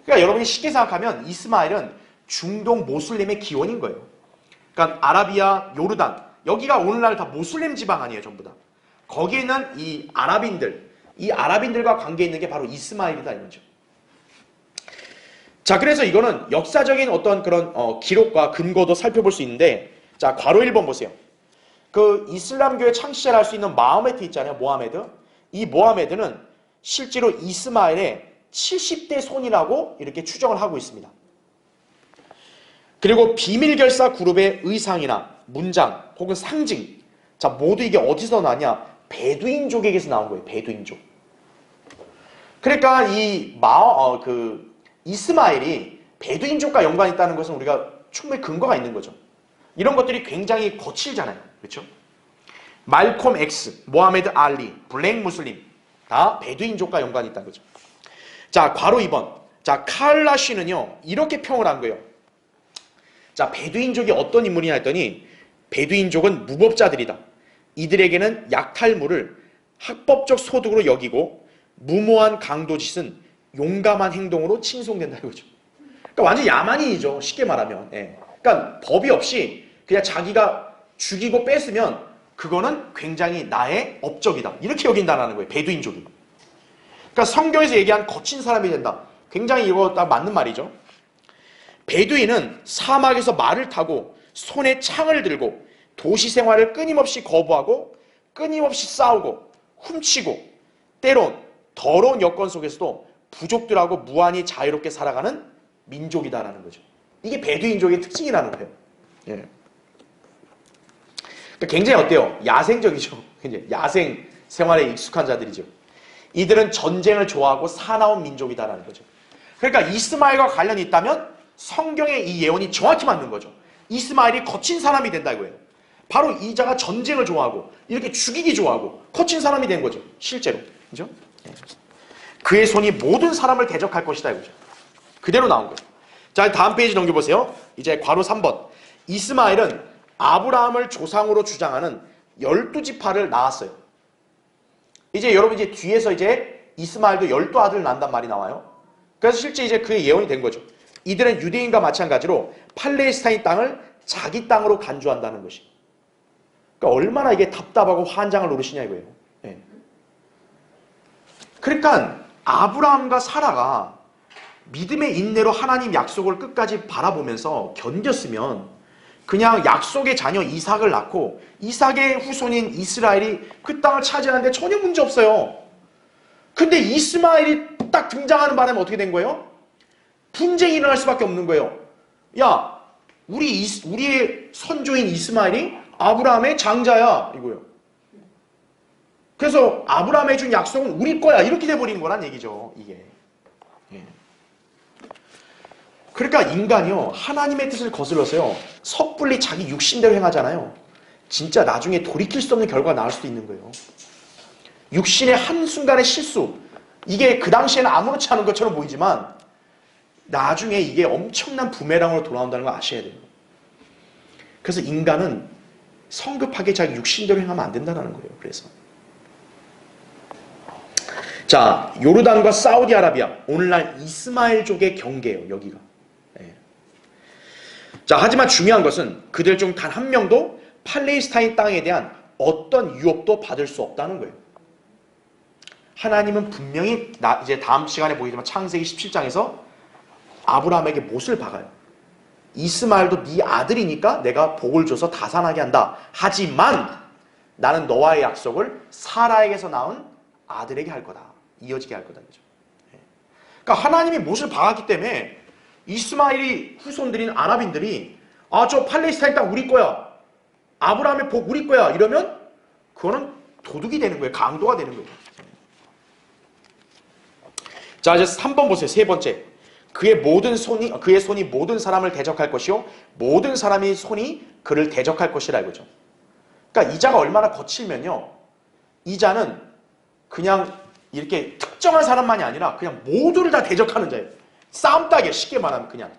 그러니까 여러분이 쉽게 생각하면 이스마엘은 중동 모슬림의 기원인 거예요. 그러니까 아라비아, 요르단, 여기가 오늘날 다 모슬림 지방 아니에요, 전부 다. 거기에 있는 이 아랍인들과 관계 있는 게 바로 이스마엘이다 이거죠. 자, 그래서 이거는 역사적인 어떤 그런 기록과 근거도 살펴볼 수 있는데, 자, 괄호 1번 보세요. 그 이슬람교의 창시자를 할 수 있는 마호메트 있잖아요, 모하메드. 이 모하메드는 실제로 이스마엘의 70대 손이라고 이렇게 추정을 하고 있습니다. 그리고 비밀결사 그룹의 의상이나 문장 혹은 상징, 자, 모두 이게 어디서 나냐? 베두인족에게서 나온 거예요. 베두인족. 그러니까 이 이스마엘이 베두인족과 연관이 있다는 것은 우리가 충분히 근거가 있는 거죠. 이런 것들이 굉장히 거칠잖아요. 그렇죠? 말콤 X, 모하메드 알리, 블랙 무슬림 다 베두인족과 연관이 있다는 거죠. 자, 괄호 2번. 자, 칼라쉬는요, 이렇게 평을 한 거예요. 자, 베두인족이 어떤 인물이냐 했더니 베두인족은 무법자들이다. 이들에게는 약탈물을 합법적 소득으로 여기고 무모한 강도짓은 용감한 행동으로 칭송된다 이거죠. 그러니까 완전 야만인이죠. 쉽게 말하면. 예. 그러니까 법이 없이 그냥 자기가 죽이고 뺐으면 그거는 굉장히 나의 업적이다. 이렇게 여긴다는 거예요. 베두인족이. 그러니까 성경에서 얘기한 거친 사람이 된다. 굉장히 이거 딱 맞는 말이죠. 베두인은 사막에서 말을 타고 손에 창을 들고 도시 생활을 끊임없이 거부하고 끊임없이 싸우고 훔치고 때론 더러운 여건 속에서도 부족들하고 무한히 자유롭게 살아가는 민족이다라는 거죠. 이게 베두인족의 특징이라는 거예요. 예. 그러니까 굉장히 어때요? 야생적이죠. 굉장히 야생 생활에 익숙한 자들이죠. 이들은 전쟁을 좋아하고 사나운 민족이다라는 거죠. 그러니까 이스마엘과 관련이 있다면 성경의 이 예언이 정확히 맞는 거죠. 이스마엘이 거친 사람이 된다 이거예요. 바로 이 자가 전쟁을 좋아하고 이렇게 죽이기 좋아하고 거친 사람이 된 거죠. 실제로. 그죠? 그의 손이 모든 사람을 대적할 것이다 이거죠. 그대로 나온 거예요. 자, 다음 페이지 넘겨보세요. 이제 괄호 3번. 이스마엘은 아브라함을 조상으로 주장하는 12지파를 낳았어요. 이제 여러분 이제 뒤에서 이제 이스마엘도 12아들 낳는단 말이 나와요. 그래서 실제 이제 그의 예언이 된 거죠. 이들은 유대인과 마찬가지로 팔레스타인 땅을 자기 땅으로 간주한다는 것이. 그러니까 얼마나 이게 답답하고 환장을 노리시냐 이거예요. 네. 그러니까 아브라함과 사라가 믿음의 인내로 하나님 약속을 끝까지 바라보면서 견뎠으면 그냥 약속의 자녀 이삭을 낳고 이삭의 후손인 이스라엘이 그 땅을 차지하는데 전혀 문제 없어요. 근데 이스마엘이 딱 등장하는 바람에 어떻게 된 거예요? 분쟁이 일어날 수밖에 없는 거예요. 야, 우리의 선조인 이스마엘이 아브라함의 장자야 이거예요. 그래서 아브라함에 준 약속은 우리 거야 이렇게 돼버리는 거란 얘기죠. 이게. 예. 그러니까 인간이요 하나님의 뜻을 거슬러서요 섣불리 자기 육신대로 행하잖아요. 진짜 나중에 돌이킬 수 없는 결과가 나올 수도 있는 거예요. 육신의 한순간의 실수, 이게 그 당시에는 아무렇지 않은 것처럼 보이지만 나중에 이게 엄청난 부메랑으로 돌아온다는 걸 아셔야 돼요. 그래서 인간은 성급하게 자기 육신대로 행하면 안 된다는 거예요. 그래서 자, 요르단과 사우디아라비아, 오늘날 이스마엘족의 경계예요. 여기가. 네. 자, 하지만 중요한 것은 그들 중 단 한 명도 팔레스타인 땅에 대한 어떤 유업도 받을 수 없다는 거예요. 하나님은 분명히 이제 다음 시간에 보이지만 창세기 17장에서 아브라함에게 못을 박아요. 이스마엘도 네 아들이니까 내가 복을 줘서 다산하게 한다. 하지만 나는 너와의 약속을 사라에게서 낳은 아들에게 할 거다. 이어지게 할 거다. 그죠? 그러니까 하나님이 못을 박았기 때문에 이스마엘이 후손들인 아랍인들이 저 팔레스타인 땅 우리 거야. 아브라함의 복 우리 거야. 이러면 그거는 도둑이 되는 거예요. 강도가 되는 거예요. 자, 이제 3번 보세요. 세 번째. 그의 손이 모든 사람을 대적할 것이요 모든 사람이 손이 그를 대적할 것이라 이거죠. 그러니까 이자가 얼마나 거칠면요. 이자는 그냥 이렇게 특정한 사람만이 아니라 그냥 모두를 다 대적하는 자예요. 싸움닭이에요. 쉽게 말하면 그냥.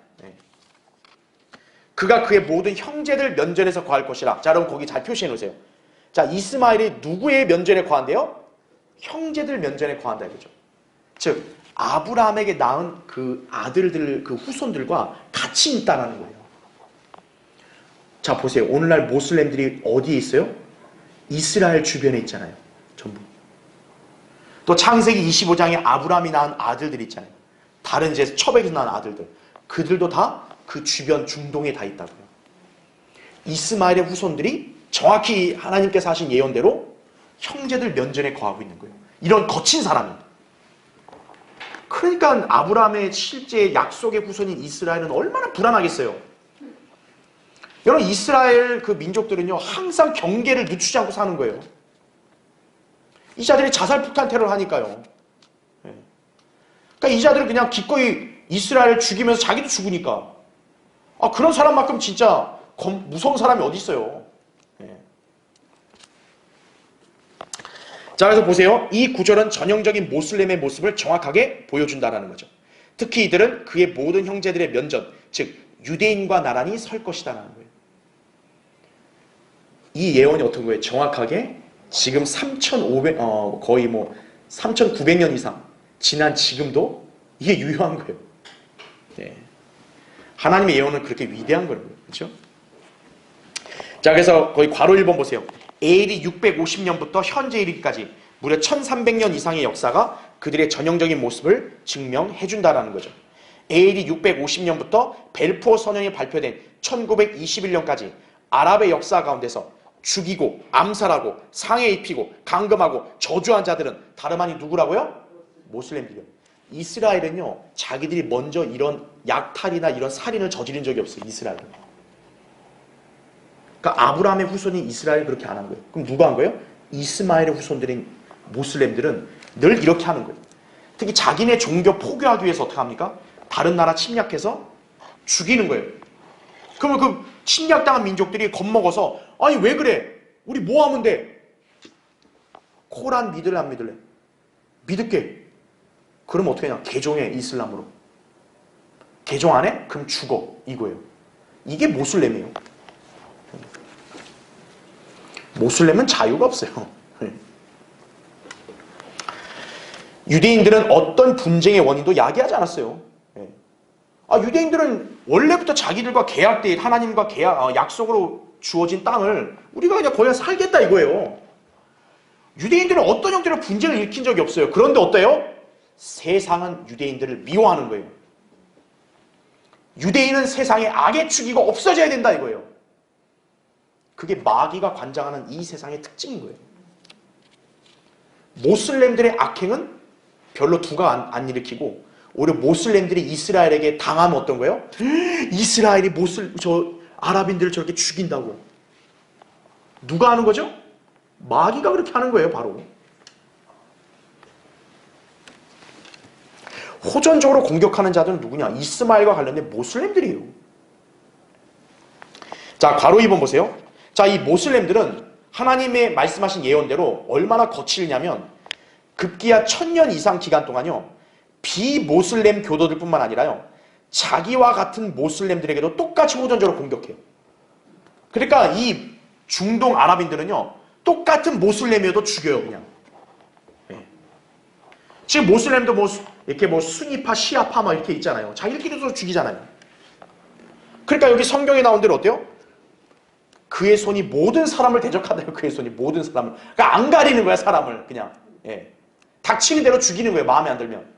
그가 그의 모든 형제들 면전에서 거할 것이라. 자, 여러분 거기 잘 표시해 놓으세요. 자, 이스마엘이 누구의 면전에 거한대요? 형제들 면전에 거한다 이거죠. 즉 아브라함에게 낳은 그 아들들, 그 후손들과 같이 있다라는 거예요. 자, 보세요. 오늘날 모슬렘들이 어디에 있어요? 이스라엘 주변에 있잖아요. 전부. 또 창세기 25장에 아브라함이 낳은 아들들이 있잖아요. 다른 이제 첩에서 낳은 아들들. 그들도 다 그 주변 중동에 다 있다고요. 이스마엘의 후손들이 정확히 하나님께서 하신 예언대로 형제들 면전에 거하고 있는 거예요. 이런 거친 사람이. 그러니까 아브라함의 실제 약속의 후손인 이스라엘은 얼마나 불안하겠어요. 여러분 이스라엘 그 민족들은요 항상 경계를 늦추지 않고 사는 거예요. 이 자들이 자살폭탄 테러를 하니까요. 그러니까 이 자들은 그냥 기꺼이 이스라엘을 죽이면서 자기도 죽으니까 그런 사람만큼 진짜 무서운 사람이 어디 있어요. 자, 그래서 보세요. 이 구절은 전형적인 모슬렘의 모습을 정확하게 보여준다는 거죠. 특히 이들은 그의 모든 형제들의 면전, 즉 유대인과 나란히 설 것이다라는 거예요. 이 예언이 어떤 거예요? 정확하게 지금 3,500, 거의 3,900년 이상 지난 지금도 이게 유효한 거예요. 네. 하나님의 예언은 그렇게 위대한 거예요. 그렇죠? 자, 그래서 거의 괄호 1번 보세요. AD 650년부터 현재 이르기까지 무려 1300년 이상의 역사가 그들의 전형적인 모습을 증명해준다라는 거죠. AD 650년부터 벨푸어 선언이 발표된 1921년까지 아랍의 역사 가운데서 죽이고 암살하고 상해 입히고 감금하고 저주한 자들은 다름 아닌 누구라고요? 모슬렘들이요. 이스라엘은요 자기들이 먼저 이런 약탈이나 이런 살인을 저지른 적이 없어요. 이스라엘은. 그러니까 아브라함의 후손인 이스라엘이 그렇게 안 한 거예요. 그럼 누가 한 거예요? 이스마엘의 후손들인 모슬렘들은 늘 이렇게 하는 거예요. 특히 자기네 종교 포교하기 위해서 어떻게 합니까? 다른 나라 침략해서 죽이는 거예요. 그러면 그 침략당한 민족들이 겁먹어서 아니 왜 그래? 우리 뭐 하면 돼? 코란 믿을래 안 믿을래? 믿을게. 그럼 어떻게 하냐? 개종해. 이슬람으로. 개종 안 해? 그럼 죽어. 이거예요. 이게 모슬렘이에요. 모슬렘은 자유가 없어요. 유대인들은 어떤 분쟁의 원인도 야기하지 않았어요. 유대인들은 원래부터 자기들과 계약돼 하나님과 약속으로 주어진 땅을 우리가 그냥 거기서 살겠다 이거예요. 유대인들은 어떤 형태로 분쟁을 일으킨 적이 없어요. 그런데 어때요? 세상은 유대인들을 미워하는 거예요. 유대인은 세상의 악의 축이가 없어져야 된다 이거예요. 그게 마귀가 관장하는 이 세상의 특징인 거예요. 모슬렘들의 악행은 별로 두가 안 일으키고 오히려 모슬렘들이 이스라엘에게 당하면 어떤 거예요? 이스라엘이 아랍인들을 저렇게 죽인다고. 누가 하는 거죠? 마귀가 그렇게 하는 거예요, 바로. 호전적으로 공격하는 자들은 누구냐? 이스마엘과 관련된 모슬렘들이에요. 자, 괄호 2번 보세요. 자, 이 모슬렘들은 하나님의 말씀하신 예언대로 얼마나 거칠냐면 급기야 1000년 이상 기간 동안요. 비모슬렘 교도들 뿐만 아니라요. 자기와 같은 모슬렘들에게도 똑같이 호전적으로 공격해요. 그러니까 이 중동 아랍인들은요. 똑같은 모슬렘이어도 죽여요, 그냥. 네. 지금 모슬렘도 이렇게 수니파, 시아파 막 이렇게 있잖아요. 자기들끼리도 죽이잖아요. 그러니까 여기 성경에 나온 대로 어때요? 그의 손이 모든 사람을 대적한다요. 그의 손이 모든 사람을. 그러니까 안 가리는 거야, 사람을. 그냥. 예. 닥치는 대로 죽이는 거예요. 마음에 안 들면.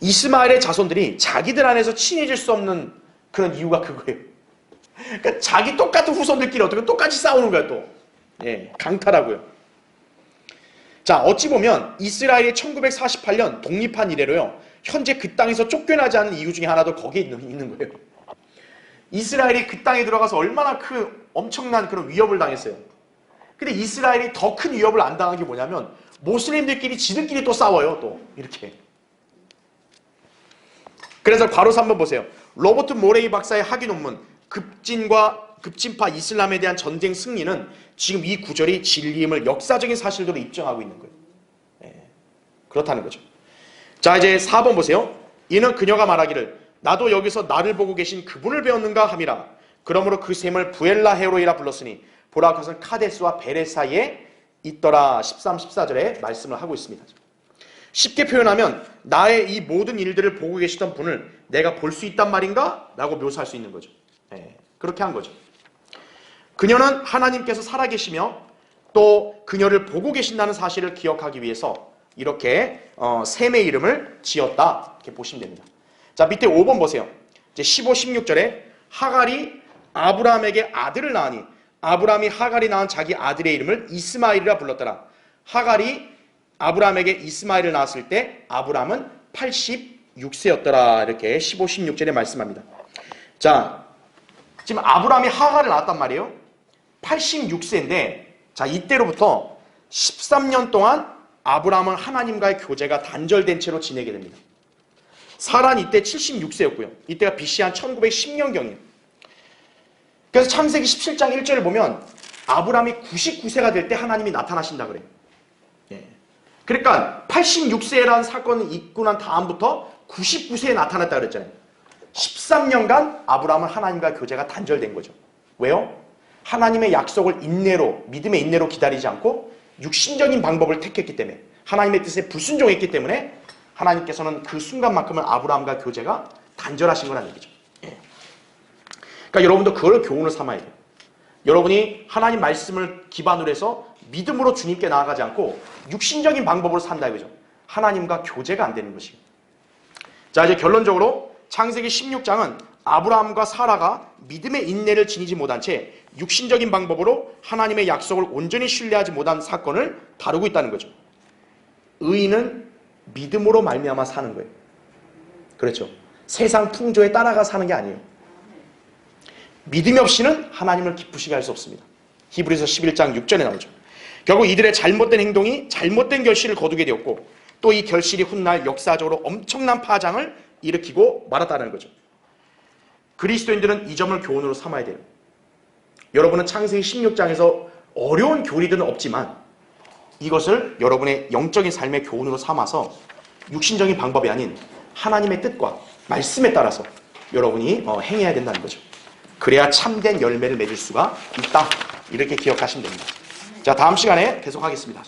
이스마엘의 자손들이 자기들 안에서 친해질 수 없는 그런 이유가 그거예요. 그러니까 자기 똑같은 후손들끼리 어떻게 똑같이 싸우는 거야 또. 예, 강탈하고요. 자, 어찌 보면 이스라엘이 1948년 독립한 이래로요, 현재 그 땅에서 쫓겨나지 않은 이유 중에 하나도 거기에 있는 거예요. 이스라엘이 그 땅에 들어가서 얼마나 엄청난 그런 위협을 당했어요. 근데 이스라엘이 더 큰 위협을 안 당한 게 뭐냐면 모슬림들끼리 지들끼리 또 싸워요. 또 이렇게. 그래서 괄호서 한번 보세요. 로버트 모레이 박사의 학위 논문 급진파 이슬람에 대한 전쟁 승리는 지금 이 구절이 진리임을 역사적인 사실대로 입증하고 있는 거예요. 그렇다는 거죠. 자, 이제 4번 보세요. 이는 그녀가 말하기를 나도 여기서 나를 보고 계신 그분을 배웠는가 함이라. 그러므로 그 셈을 부엘라 헤로이라 불렀으니 보라 그것은 카데스와 베레 사이에 있더라. 13, 14절에 말씀을 하고 있습니다. 쉽게 표현하면 나의 이 모든 일들을 보고 계시던 분을 내가 볼 수 있단 말인가? 라고 묘사할 수 있는 거죠. 그렇게 한 거죠. 그녀는 하나님께서 살아계시며 또 그녀를 보고 계신다는 사실을 기억하기 위해서 이렇게 셈의 이름을 지었다. 이렇게 보시면 됩니다. 자, 밑에 5번 보세요. 이제 15, 16절에 하갈이 아브라함에게 아들을 낳으니 아브라함이 하갈이 낳은 자기 아들의 이름을 이스마엘이라 불렀더라. 하갈이 아브라함에게 이스마엘을 낳았을 때 아브라함은 86세였더라. 이렇게 15, 16절에 말씀합니다. 자, 지금 아브라함이 하갈을 낳았단 말이에요. 86세인데 자, 이때로부터 13년 동안 아브라함은 하나님과의 교제가 단절된 채로 지내게 됩니다. 사라는 이때 76세였고요. 이때가 BC 한 1910년경이에요. 그래서 창세기 17장 1절을 보면 아브라함이 99세가 될 때 하나님이 나타나신다 그래요. 그러니까 86세라는 사건이 있고 난 다음부터 99세에 나타났다 그랬잖아요. 13년간 아브라함은 하나님과 교제가 단절된 거죠. 왜요? 하나님의 약속을 인내로, 믿음의 인내로 기다리지 않고 육신적인 방법을 택했기 때문에, 하나님의 뜻에 불순종했기 때문에 하나님께서는 그 순간만큼은 아브라함과 교제가 단절하신 거라는 얘기죠. 그러니까 여러분도 그걸 교훈을 삼아야 돼요. 여러분이 하나님 말씀을 기반으로 해서 믿음으로 주님께 나아가지 않고 육신적인 방법으로 산다 이거죠. 하나님과 교제가 안 되는 것이에요. 자, 이제 결론적으로 창세기 16장은 아브라함과 사라가 믿음의 인내를 지니지 못한 채 육신적인 방법으로 하나님의 약속을 온전히 신뢰하지 못한 사건을 다루고 있다는 거죠. 의인은 믿음으로 말미암아 사는 거예요. 그렇죠. 세상 풍조에 따라가 사는 게 아니에요. 믿음이 없이는 하나님을 기쁘시게 할 수 없습니다. 히브리서 11장 6절에 나오죠. 결국 이들의 잘못된 행동이 잘못된 결실을 거두게 되었고 또 이 결실이 훗날 역사적으로 엄청난 파장을 일으키고 말았다는 거죠. 그리스도인들은 이 점을 교훈으로 삼아야 돼요. 여러분은 창세기 16장에서 어려운 교리들은 없지만 이것을 여러분의 영적인 삶의 교훈으로 삼아서 육신적인 방법이 아닌 하나님의 뜻과 말씀에 따라서 여러분이 행해야 된다는 거죠. 그래야 참된 열매를 맺을 수가 있다. 이렇게 기억하시면 됩니다. 자, 다음 시간에 계속하겠습니다.